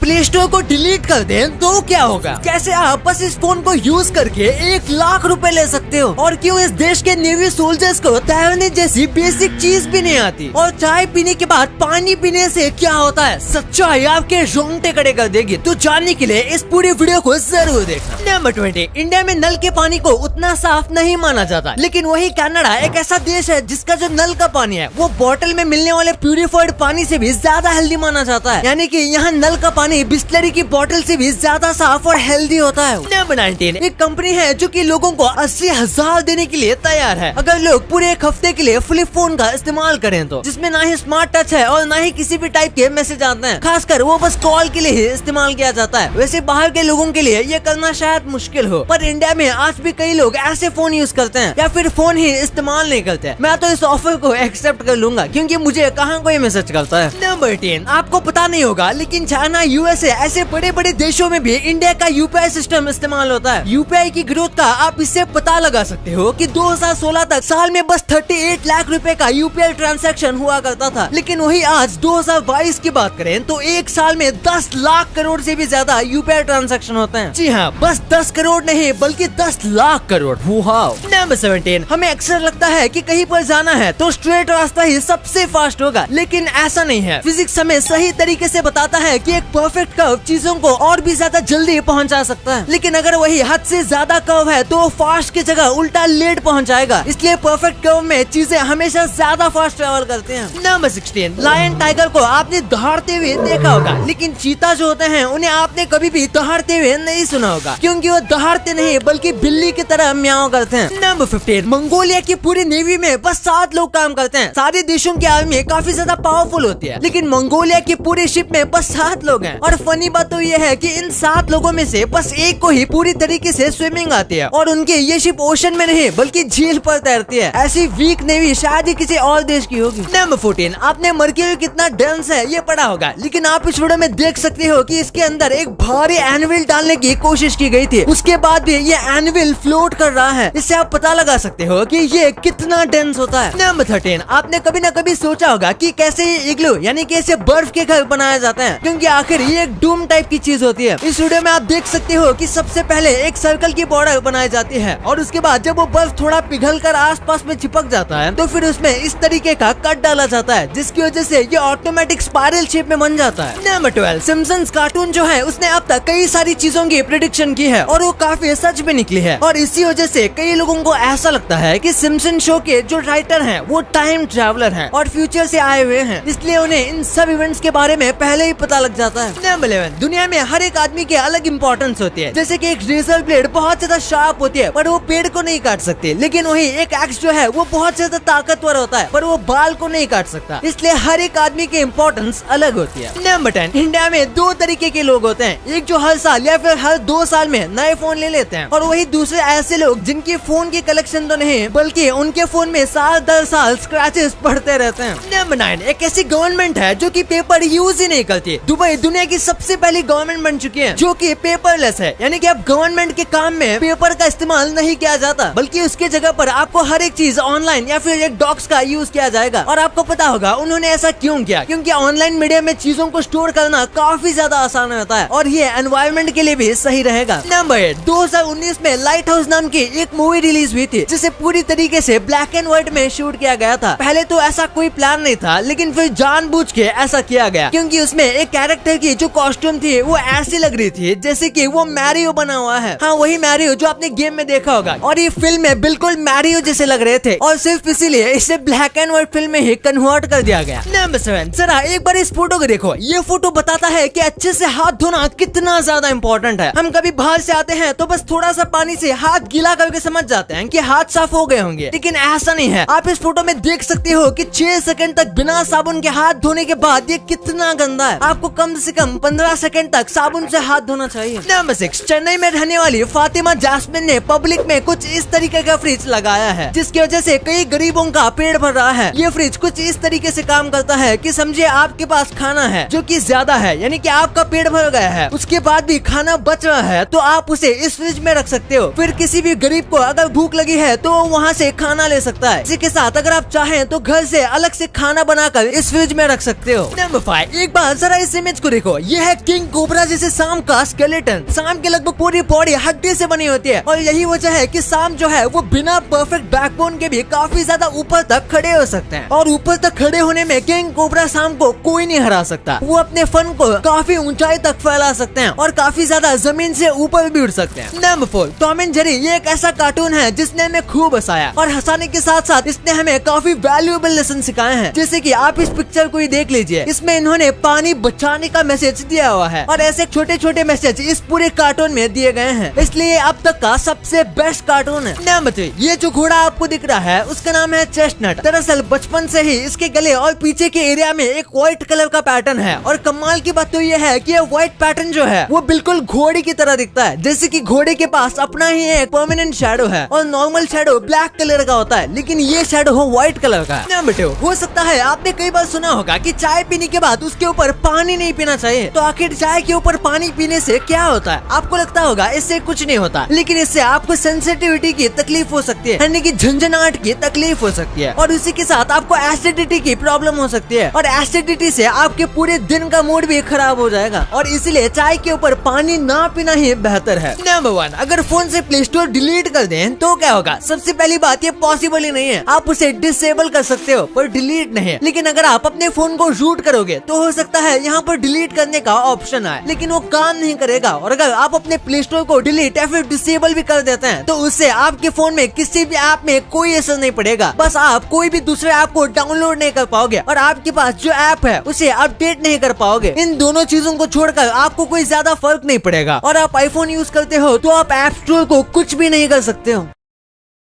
Play store को delete कर दें तो क्या होगा? कैसे आप बस इस फोन को यूज करके 1 लाख रुपए ले सकते हो? और क्यों इस देश के नेवी सोल्जर्स को तैरने जैसी बेसिक चीज भी नहीं आती? और चाय पीने के बाद पानी पीने से क्या होता है? सच्चाई आपके रोंगटे खड़े कर देगी। तो जानने के लिए इस पूरी वीडियो को जरूर देखना। नंबर 20, इंडिया में नल के पानी को उतना साफ नहीं माना जाता, लेकिन वही कनाडा एक ऐसा देश है जिसका जो नल का पानी है वो बोतल में मिलने वाले प्यूरिफाइड पानी से भी ज्यादा हेल्दी माना जाता है। यानी कि यहाँ नल का पानी बिस्लरी की बोतल से भी ज्यादा साफ और हेल्दी होता है। नंबर 19, एक कंपनी है जो कि लोगों को 80,000 देने के लिए तैयार है अगर लोग पूरे एक हफ्ते के लिए फ्लिप फोन का इस्तेमाल करें तो, जिसमें ना ही स्मार्ट टच है और ना ही किसी भी टाइप के मैसेज आते हैं। खासकर वो बस कॉल के लिए ही इस्तेमाल किया जाता है। वैसे बाहर के लोगों के लिए ये करना शायद मुश्किल हो, पर इंडिया में आज भी कई लोग ऐसे फोन यूज करते हैं या फिर फोन ही इस्तेमाल नहीं करते। मैं तो इस ऑफर को एक्सेप्ट कर लूंगा क्योंकि मुझे कहाँ कोई मैसेज करता है। नंबर 10, आपको पता नहीं होगा लेकिन चाइना, यूएसए ऐसे बड़े बड़े देशों में भी इंडिया का यूपीआई सिस्टम इस्तेमाल होता है। यूपीआई की ग्रोथ का आप इससे पता लगा सकते हो कि 2016 तक साल में बस 38 लाख रुपए का यूपीआई ट्रांजैक्शन हुआ करता था, लेकिन वही आज 2022 की बात करें तो एक साल में 10 लाख करोड़ से भी ज्यादा यूपीआई ट्रांजैक्शन होते हैं। जी हाँ, बस 10 करोड़ नहीं बल्कि 10 लाख करोड़। नंबर 17, हमें अक्सर लगता है कि कहीं पर जाना है तो स्ट्रेट रास्ता ही सबसे फास्ट होगा, लेकिन ऐसा नहीं है। फिजिक्स हमें सही तरीके से बताता है कि एक परफेक्ट कर्व चीजों को और भी ज्यादा जल्दी पहुंचा सकता है, लेकिन अगर वही हद से ज्यादा कर्व है तो फास्ट की जगह उल्टा लेट पहुंचाएगा। इसलिए परफेक्ट कर्व में चीजें हमेशा ज्यादा फास्ट ट्रेवल करते हैं। नंबर 16, लायन टाइगर को आपने दहाड़ते हुए देखा होगा, लेकिन चीता जो होते हैं उन्हें आपने कभी भी दहाड़ते हुए नहीं सुना होगा, क्योंकि वो दहाड़ते नहीं बल्कि बिल्ली की तरह म्याऊं करते हैं। नंबर 15, मंगोलिया की पूरी नेवी में बस 7 लोग काम करते हैं। सारे देशों की आर्मी काफी ज्यादा पावरफुल होती है, लेकिन मंगोलिया की पूरी शिप में बस 7 लोग हैं। और फनी बात तो ये है कि इन 7 लोगों में से बस एक को ही पूरी तरीके से स्विमिंग आती है, और उनकी ये शिप ओशन में नहीं बल्कि झील पर तैरती है। ऐसी वीक नेवी शायद ही किसी और देश की होगी। नंबर 14, आपने मर्क्यूरी कितना डेंस है ये पढ़ा होगा, लेकिन आप इस वीडियो में देख सकते हो कि इसके अंदर एक भारी एनविल डालने की कोशिश की गई थी, उसके बाद भी ये एनविल फ्लोट कर रहा है। इससे आप पता लगा सकते हो कि ये कितना डेंस होता है। नंबर 13, आपने कभी न कभी सोचा होगा कि कैसे ये इग्लू यानी कि ऐसे बर्फ के घर बनाए जाते हैं, क्योंकि आखिर ये एक डूम टाइप की चीज होती है। इस वीडियो में आप देख सकते हो कि सबसे पहले एक सर्कल की बॉर्डर बनाई जाती है, और उसके बाद जब वो बर्फ थोड़ा पिघल कर आसपास में चिपक जाता है तो फिर उसमें इस तरीके का कट डाला जाता है, जिसकी वजह से ये ऑटोमेटिक स्पाइरल शेप में बन जाता है। नंबर 12, सिम्पसन्स कार्टून जो है उसने अब तक कई सारी चीजों की प्रेडिक्शन की है, और वो काफी सच भी निकली है, और इसी वजह से कई लोगों को ऐसा लगता है कि सिम्पसन शो के जो राइटर हैं वो टाइम ट्रैवलर हैं और फ्यूचर से आए हुए हैं, इसलिए उन्हें इन सब इवेंट्स के बारे में पहले ही पता लग जाता है। नंबर 11, दुनिया में हर एक आदमी की अलग इंपॉर्टेंस होती है। जैसे कि एक रेजर ब्लेड बहुत ज्यादा शार्प होती है पर वो पेड़ को नहीं काट सकती, लेकिन वही एक एक्स जो है वो बहुत ज्यादा ताकतवर होता है पर वो बाल को नहीं काट सकता। इसलिए हर एक आदमी की इंपॉर्टेंस अलग होती है। नंबर 10, इंडिया में 2 तरीके के लोग होते हैं, एक जो हर साल या फिर हर 2 साल में नए फोन ले लेते हैं, और वही दूसरे ऐसे लोग जिनकी फोन की कलेक्शन तो नहीं बल्कि उनके फोन में साल दर साल स्क्रैचेस पड़ते रहते हैं। नंबर 9, एक ऐसी गवर्नमेंट है जो कि पेपर यूज ही नहीं करती। दुबई दुनिया की सबसे पहली गवर्नमेंट बन चुकी है जो कि पेपरलेस है, यानी कि अब गवर्नमेंट के काम में पेपर का इस्तेमाल नहीं किया जाता, बल्कि उसके जगह पर आपको हर एक चीज ऑनलाइन या फिर एक डॉक्स का यूज किया जाएगा। और आपको पता होगा उन्होंने ऐसा क्यों किया, क्योंकि ऑनलाइन मीडिया में चीजों को स्टोर करना काफी ज्यादा आसान होता है और ये एनवायरमेंट के लिए भी सही रहेगा। नंबर 8, 2019 में लाइट हाउस नाम की एक मूवी रिलीज हुई थी, जिसे पूरी तरीके से ब्लैक एंड व्हाइट में शूट किया गया था। पहले तो ऐसा कोई प्लान नहीं था, लेकिन फिर जानबूझ के ऐसा किया गया, क्योंकि उसमें एक कैरेक्टर की जो कॉस्ट्यूम थी वो ऐसी लग रही थी जैसे कि वो मैरियो बना हुआ है। हाँ, वही मैरियो जो आपने गेम में देखा होगा, और ये फिल्म में बिल्कुल मैरियो जैसे लग रहे थे, और सिर्फ इसीलिए इसे ब्लैक एंड व्हाइट फिल्म में ही कन्वर्ट कर दिया गया। नंबर 7, जरा एक बार इस फोटो को देखो। ये फोटो बताता है कि अच्छे से हाथ धोना कितना ज्यादा इम्पोर्टेंट है। हम कभी बाहर से आते हैं तो बस थोड़ा सा पानी से हाथ गीला करके समझ जाते हैं कि हाथ साफ हो गए होंगे, लेकिन ऐसा नहीं है। आप इस फोटो में देख सकते हो कि 6 सेकंड तक बिना साबुन के हाथ धोने के बाद ये कितना गंदा है। आपको कम से कम 15 सेकंड तक साबुन से हाथ धोना चाहिए। नंबर 6, चेन्नई में रहने वाली फातिमा जास्मिन ने पब्लिक में कुछ इस तरीके का फ्रिज लगाया है, जिसकी वजह से कई गरीबों का पेट भर रहा है। ये फ्रिज कुछ इस तरीके से काम करता है कि समझिए आपके पास खाना है जो कि ज्यादा है, यानी कि आपका पेट भर गया है, उसके बाद भी खाना बच रहा है तो आप उसे इस फ्रिज में रख सकते हो। फिर किसी भी गरीब को अगर भूख लगी है तो वहाँ से खाना ले सकता है। इसी के साथ अगर आप चाहें तो घर से अलग से खाना बनाकर इस फ्रिज में रख सकते हो। नंबर 5, एक बार जरा इस इमेज को देखो। देखो ये है किंग कोबरा जैसे सांप का स्केलेटन। सांप की लगभग पूरी बॉडी हड्डी से बनी होती है और यही वजह है कि सांप जो है वो बिना परफेक्ट बैकबोन के भी काफी ज्यादा ऊपर तक खड़े हो सकते हैं। और ऊपर तक खड़े होने में किंग कोबरा सांप को कोई नहीं हरा सकता। वो अपने फन को काफी ऊंचाई तक फैला सकते हैं और काफी ज्यादा जमीन से ऊपर भी उड़ सकते हैं। Number 4, Tom and Jerry. ये एक ऐसा कार्टून है जिसने हमें खूब हंसाया और हंसाने के साथ साथ इसने हमें काफी वैल्यूएबल लेसन सिखाए हैं। जैसे कि आप इस पिक्चर को ही देख लीजिए, इसमें इन्होंने पानी बचाने का मैसेज दिया हुआ है और ऐसे छोटे छोटे मैसेज इस पूरे कार्टून में दिए गए हैं, इसलिए अब तक का सबसे बेस्ट कार्टून है। नंबर 3, ये जो घोड़ा आपको दिख रहा है उसका नाम है चेस्टनट। दरअसल बचपन से ही इसके गले और पीछे के एरिया में एक व्हाइट कलर का पैटर्न है और कमाल की बात तो ये है कि ये व्हाइट पैटर्न जो है वो बिल्कुल घोड़े की तरह दिखता है। जैसे कि घोड़े के पास अपना ही एक परमानेंट शैडो है और नॉर्मल शैडो ब्लैक कलर का होता है, लेकिन ये शैडो हो व्हाइट कलर का। नंबर 2, हो सकता है आपने कई बार सुना होगा कि चाय पीने के बाद उसके ऊपर पानी नहीं पीना चाहिए। तो आखिर चाय के ऊपर पानी पीने से क्या होता है? आपको लगता होगा इससे कुछ नहीं होता, लेकिन इससे आपको सेंसिटिविटी की तकलीफ हो सकती है, यानी कि झंझनाहट की तकलीफ हो सकती है और उसी के साथ आपको एसिडिटी की प्रॉब्लम हो सकती है और एसिडिटी से आपके पूरे दिन का मूड भी खराब हो जाएगा और इसीलिए चाय के ऊपर पानी ना पीना ही बेहतर है। नंबर 1, अगर फोन से प्ले स्टोर डिलीट कर दें तो क्या होगा? सबसे पहली बात ये पॉसिबल ही नहीं है। आप उसे डिसेबल कर सकते हो पर डिलीट नहीं। लेकिन अगर आप अपने फोन को रूट करोगे तो हो सकता है यहाँ पर डिलीट करने का ऑप्शन आए, लेकिन वो काम नहीं करेगा। और अगर आप अपने प्ले स्टोर को डिलीट या फिर डिसेबल भी कर देते हैं तो उससे आपके फोन में किसी भी ऐप में कोई असर नहीं पड़ेगा। बस आप कोई भी दूसरे ऐप को डाउनलोड नहीं कर पाओगे और आपके पास जो ऐप है उसे अपडेट नहीं कर पाओगे। इन दोनों चीजों को छोड़कर आपको कोई ज्यादा फर्क नहीं पड़ेगा। और आप आईफोन यूज करते हो तो आप ऐप स्टोर को कुछ भी नहीं कर सकते हो।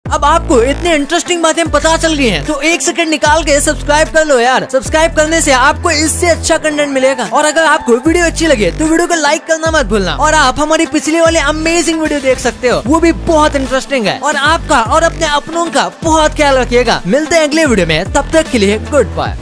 अब आपको इतनी इंटरेस्टिंग बातें पता चल गई हैं, तो एक सेकंड निकाल के सब्सक्राइब कर लो यार। सब्सक्राइब करने से आपको इससे अच्छा कंटेंट मिलेगा। और अगर आपको वीडियो अच्छी लगे तो वीडियो को लाइक करना मत भूलना। और आप हमारी पिछले वाले अमेजिंग वीडियो देख सकते हो, वो भी बहुत इंटरेस्टिंग है। और आपका और अपने अपनों का बहुत ख्याल रखिएगा। मिलते हैं अगले वीडियो में, तब तक के लिए गुड बाय।